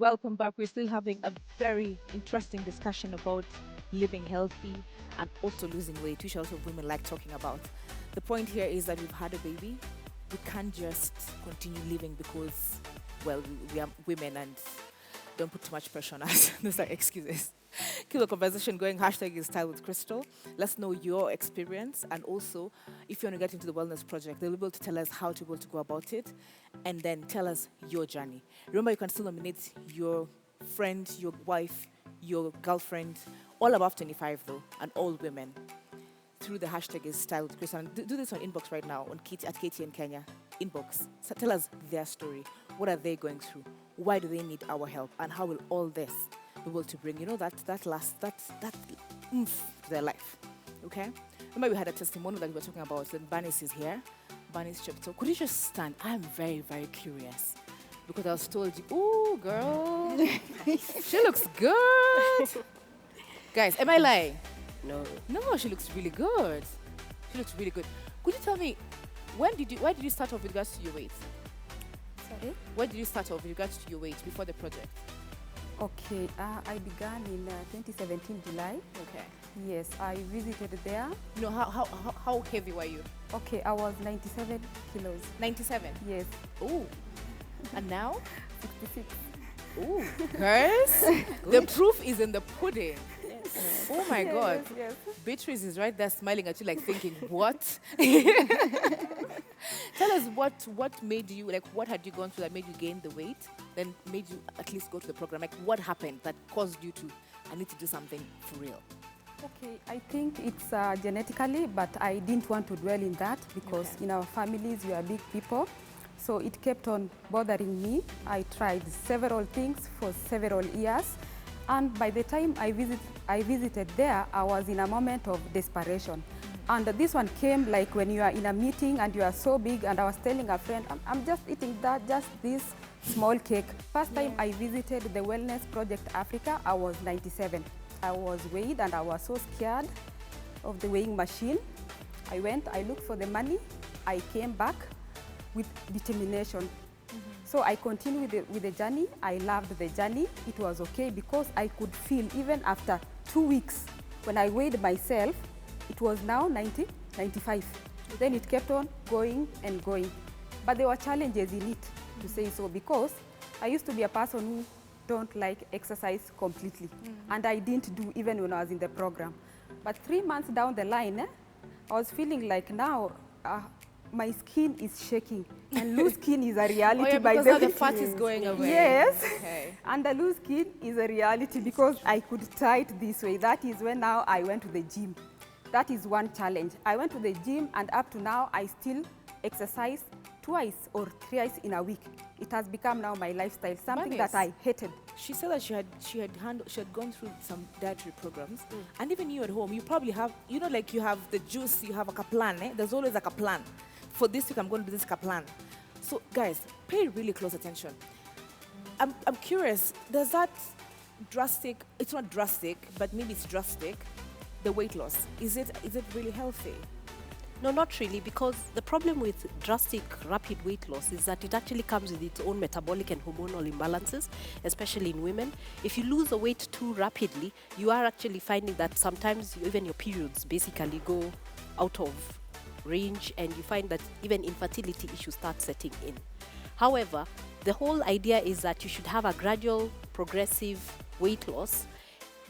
Welcome back. We're still having a very interesting discussion about living healthy and also losing weight, which a lot of women like talking about. The point here is that we've had a baby. We can't just continue living because, well, we are women and don't put too much pressure on us. Those are excuses. Keep the conversation going. Hashtag is style with Crystal. Let's know your experience. And also, if you want to get into the wellness project, they'll be able to tell us how to be able to go about it and then tell us your journey. Remember, you can still nominate your friend, your wife, your girlfriend, all above 25 though, and all women through the hashtag is style with Crystal. And do this on inbox right now on Katie at Katie and Kenya. Inbox. So tell us their story. What are they going through? Why do they need our help? And how will all this be able to bring, that oomph to their life? Okay? Remember we had a testimony that we were talking about. Then Bernice is here. Bernice checked. So could you just stand? I'm very, very curious. Because I was told, ooh, girl, she looks good. Guys, am I lying? No. No, she looks really good. She looks really good. Could you tell me, why did you start off with regards to your weight? Sorry? Where did you start off with regards to your weight before the project? Okay, I began in 2017 July. Okay. Yes, I visited there. No, how heavy were you? Okay, I was 97 kilos. 97. Yes, Ooh. And now? 66. Ooh. Girls, the proof is in the pudding. Yes. Oh my God. Yes. Beatrice is right there smiling at you like thinking, what? Tell us what made you, like what had you gone through that made you gain the weight, then made you at least go to the program? Like what happened that caused you to, I need to do something for real? Okay, I think it's genetically, but I didn't want to dwell in that because Okay. in our families we are big people. So it kept on bothering me. I tried several things for several years. And by the time I visited there, I was in a moment of desperation. And this one came like when you are in a meeting and you are so big, and I was telling a friend, I'm just eating just this small cake. First time I visited the Wellness Project Africa, I was 97. I was weighed and I was so scared of the weighing machine. I went, I looked for the money, I came back with determination. So I continued with the journey. I loved the journey. It was okay because I could feel even after 2 weeks when I weighed myself, it was now 90, 95. Then it kept on going and going. But there were challenges in it, to say so, because I used to be a person who don't like exercise completely. And I didn't do even when I was in the program. But 3 months down the line, I was feeling like now my skin is shaking, and loose skin is a reality. Oh yeah, by because the now the way. fat is going away. Yes, Okay. and the loose skin is a reality because I could tie it this way. That is when now I went to the gym. That is one challenge. I went to the gym, and up to now I still exercise twice or thrice in a week. It has become now my lifestyle, something Bernice, that I hated. she said that she had gone through some dietary programs, and even you at home, you probably have, like you have the juice, you have like a plan. There's always like a plan. For this week, I'm going to do this plan. So, guys, pay really close attention. I'm curious. Does that drastic? It's not drastic, but maybe it's drastic. The weight loss, is it really healthy? No, not really, because the problem with drastic, rapid weight loss is that it actually comes with its own metabolic and hormonal imbalances, especially in women. If you lose the weight too rapidly, you are actually finding that sometimes even your periods basically go out of range, and you find that even infertility issues start setting in. However, the whole idea is that you should have a gradual, progressive weight loss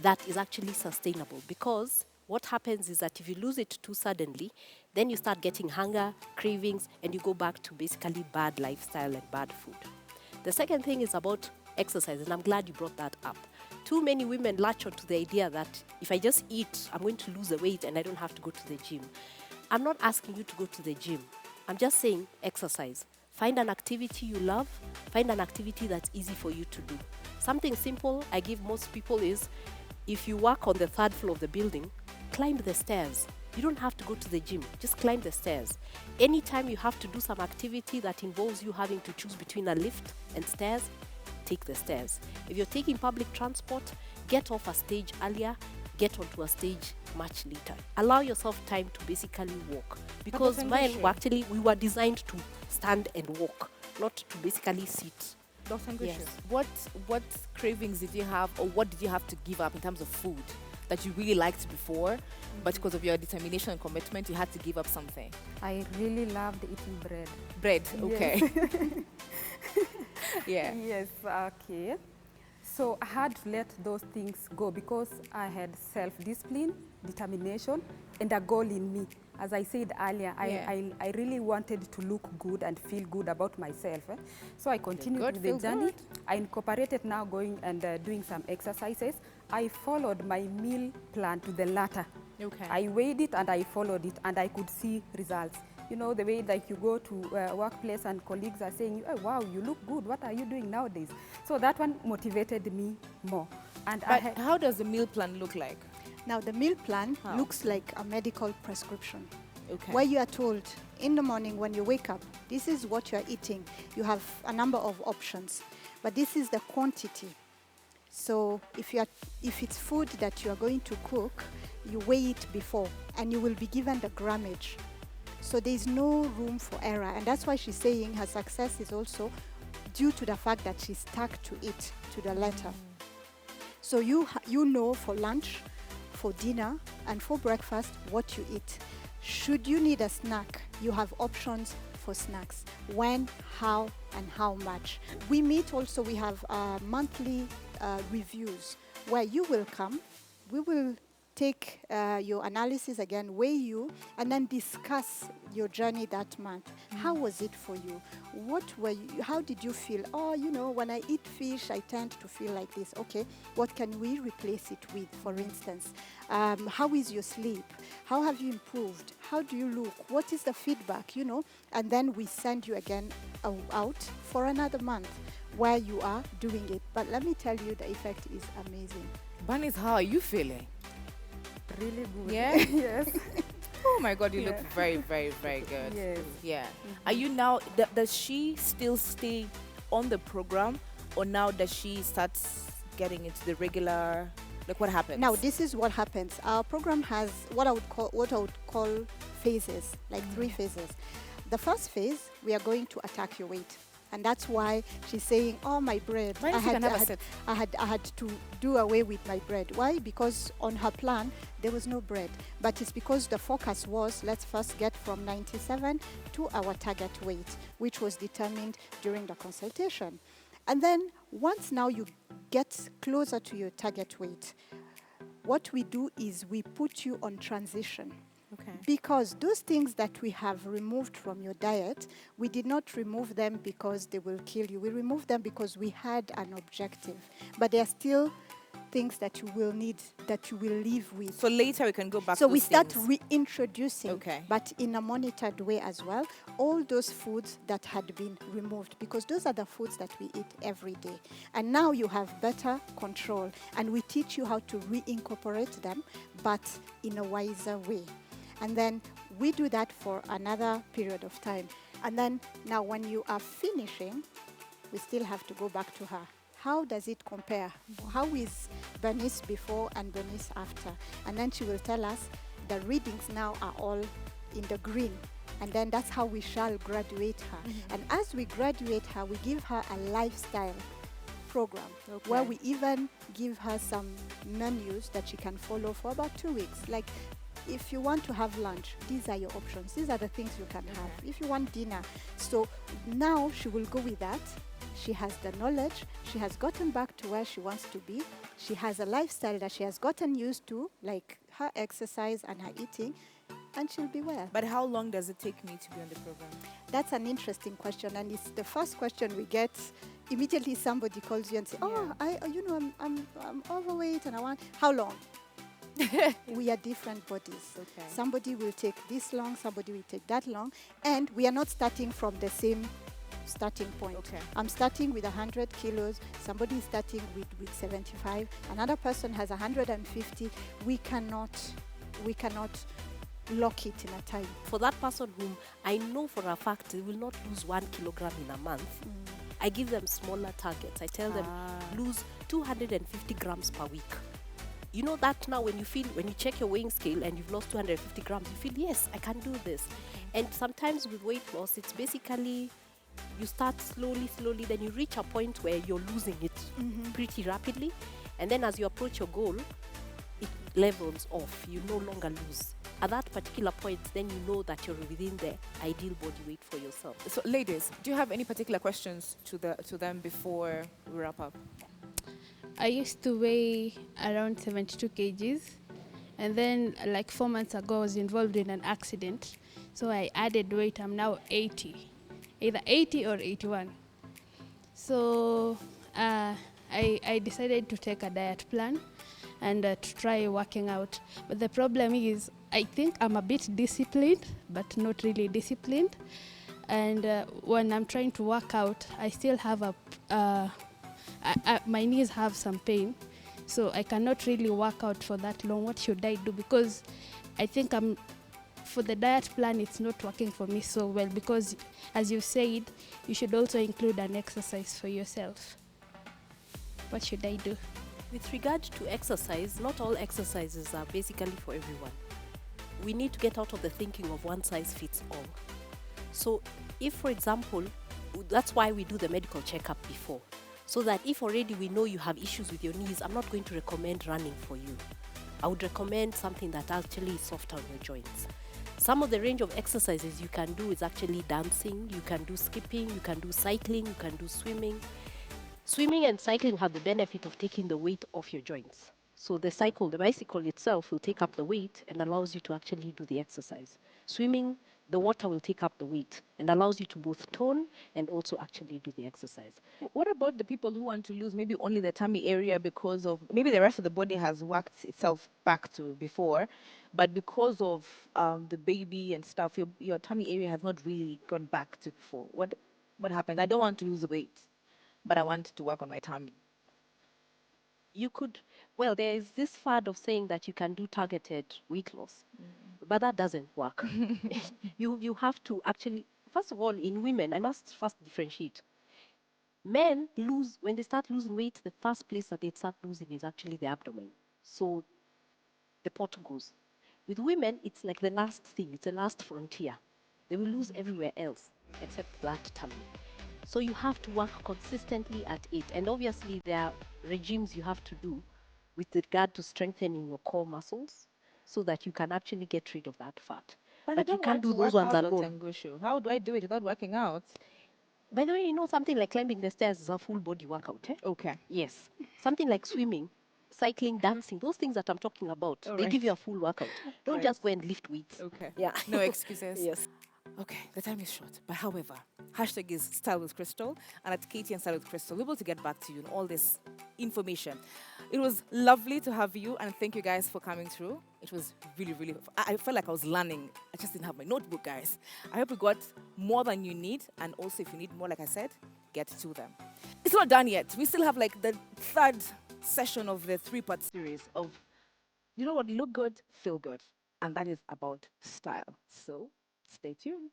that is actually sustainable, because what happens is that if you lose it too suddenly, then you start getting hunger, cravings, and you go back to basically bad lifestyle and bad food. The second thing is about exercise, and I'm glad you brought that up. Too many women latch onto the idea that if I just eat, I'm going to lose the weight and I don't have to go to the gym. I'm not asking you to go to the gym. I'm just saying exercise. Find an activity you love. Find an activity that's easy for you to do. Something simple I give most people is, if you work on the 3rd floor of the building, climb the stairs. You don't have to go to the gym. Just climb the stairs. Anytime you have to do some activity that involves you having to choose between a lift and stairs, take the stairs. If you're taking public transport, get off a stage earlier, get onto a stage much later. Allow yourself time to basically walk. Because men were we were designed to stand and walk, not to basically sit. Dr. Ngushu, Yes. what cravings did you have, or what did you have to give up in terms of food that you really liked before, but because of your determination and commitment, you had to give up something? I really loved eating bread. Bread, okay. Yeah. Yes, okay. So I had to let those things go because I had self-discipline, determination, and a goal in me. As I said earlier, Yeah. I really wanted to look good and feel good about myself. So I continued good, with the feel journey. good. I incorporated now going and doing some exercises. I followed my meal plan to the latter. Okay. I weighed it and I followed it, and I could see results. You know, the way like you go to workplace and colleagues are saying, oh, wow, you look good. What are you doing nowadays? So that one motivated me more. And I But had, how does the meal plan look like? Now, the meal plan How? looks like a medical prescription, Okay. where you are told in the morning when you wake up, this is what you are eating. You have a number of options, but this is the quantity. So if it's food that you are going to cook, you weigh it before, and you will be given the grammage. So there is no room for error, and that's why she's saying her success is also due to the fact that she stuck to it to the letter. So you know for lunch, for dinner, and for breakfast what you eat. Should you need a snack, you have options for snacks. When, how, and how much. We meet also, we have monthly reviews where you will come, we will take your analysis again, weigh you, and then discuss your journey that month. How was it for you? How did you feel? Oh, when I eat fish, I tend to feel like this. Okay, what can we replace it with, for instance? How is your sleep? How have you improved? How do you look? What is the feedback, And then we send you again out for another month where you are doing it. But let me tell you, the effect is amazing. Bernice, how are you feeling? really good. Yeah? Yes. Oh my God, you look Yeah. very, very, very good. Yes. Yeah. Are you now, does she still stay on the program, or now does she start getting into the regular, like what happens? Now, this is what happens. Our program has what I would call phases, like 3 phases. The first phase, we are going to attack your weight. And that's why she's saying, oh, my bread. Why does she can have a set? I had to do away with my bread. Why? Because on her plan, there was no bread. But it's because the focus was, let's first get from 97 to our target weight, which was determined during the consultation. And then once now you get closer to your target weight, what we do is we put you on transition. Okay. Because those things that we have removed from your diet, we did not remove them because they will kill you. We removed them because we had an objective. But there are still things that you will need, that you will live with. So later we can go back So to we those start things. reintroducing, Okay. but in a monitored way as well, all those foods that had been removed, because those are the foods that we eat every day. And now you have better control, and we teach you how to reincorporate them, but in a wiser way. And then we do that for another period of time. And then now when you are finishing, we still have to go back to her. How does it compare? How is Bernice before and Bernice after? And then she will tell us the readings now are all in the green. And then that's how we shall graduate her. Mm-hmm. And as we graduate her, we give her a lifestyle program where we even give her some menus that she can follow for about 2 weeks. Like, if you want to have lunch, these are your options. These are the things you can have. If you want dinner. So now she will go with that. She has the knowledge. She has gotten back to where she wants to be. She has a lifestyle that she has gotten used to, like her exercise and her eating, and she'll be well. But how long does it take me to be on the program? That's an interesting question, and it's the first question we get. Immediately somebody calls you and say, "Oh, I'm overweight and I want." How long? We are different bodies. Okay. Somebody will take this long, somebody will take that long, and we are not starting from the same starting point. Okay. I'm starting with 100 kilos, somebody is starting with 75, another person has 150. We cannot lock it in a time. For that person whom I know for a fact they will not lose 1 kilogram in a month, I give them smaller targets. I tell them lose 250 grams per week. You know that now when you check your weighing scale and you've lost 250 grams, you feel, yes, I can do this. And sometimes with weight loss, it's basically You start slowly, slowly, then you reach a point where you're losing it pretty rapidly. And then as you approach your goal, it levels off. You no longer lose. At that particular point, then you know that you're within the ideal body weight for yourself. So, ladies, do you have any particular questions to them before we wrap up? I used to weigh around 72 kgs. And then, like 4 months ago, I was involved in an accident. So I added weight. I'm now 80, either 80 or 81. So I decided to take a diet plan and to try working out. But the problem is, I think I'm a bit disciplined, but not really disciplined. And when I'm trying to work out, I still have my knees have some pain. So I cannot really work out for that long. What should I do? Because I think for the diet plan, it's not working for me so well, because as you said, you should also include an exercise for yourself. What should I do? With regard to exercise, not all exercises are basically for everyone. We need to get out of the thinking of one size fits all. So if, for example, that's why we do the medical checkup before, so that if already we know you have issues with your knees, I'm not going to recommend running for you. I would recommend something that actually is soft on your joints. Some of the range of exercises you can do is actually dancing, you can do skipping, you can do cycling, you can do swimming. Swimming and cycling have the benefit of taking the weight off your joints. So the bicycle itself will take up the weight and allows you to actually do the exercise. Swimming, the water will take up the weight and allows you to both tone and also actually do the exercise. What about the people who want to lose maybe only the tummy area because of maybe the rest of the body has worked itself back to before, but because of the baby and stuff, your tummy area has not really gone back to before? What happens? I don't want to lose weight, but I want to work on my tummy. There is this fad of saying that you can do targeted weight loss, but that doesn't work. You have to actually, first of all, in women, I must first differentiate. Men lose, when they start losing weight, the first place that they start losing is actually the abdomen. So the pot goes. With women, it's like the last thing, it's the last frontier. They will lose everywhere else except that tummy. So you have to work consistently at it. And obviously, there are regimes you have to do with regard to strengthening your core muscles so that you can actually get rid of that fat. But I But you don't can't want do to those work ones out, alone. Tengushu. How do I do it without working out? By the way, you know something like climbing the stairs is a full body workout, eh? Okay. Yes. Something like swimming, cycling, dancing, those things that I'm talking about, All they give you right. a full workout. Don't Right. just go and lift weights. Okay. Yeah. No excuses. Yes. Okay, the time is short. But however, hashtag is Style with Crystal, and at Katie and Style with Crystal, we're able to get back to you on all this information. It was lovely to have you, and thank you guys for coming through. It was really, really. I felt like I was learning. I just didn't have my notebook, guys. I hope you got more than you need, and also if you need more, like I said, get to them. It's not done yet. We still have like the third session of the three-part series of, you know what, look good, feel good, and that is about style. So stay tuned.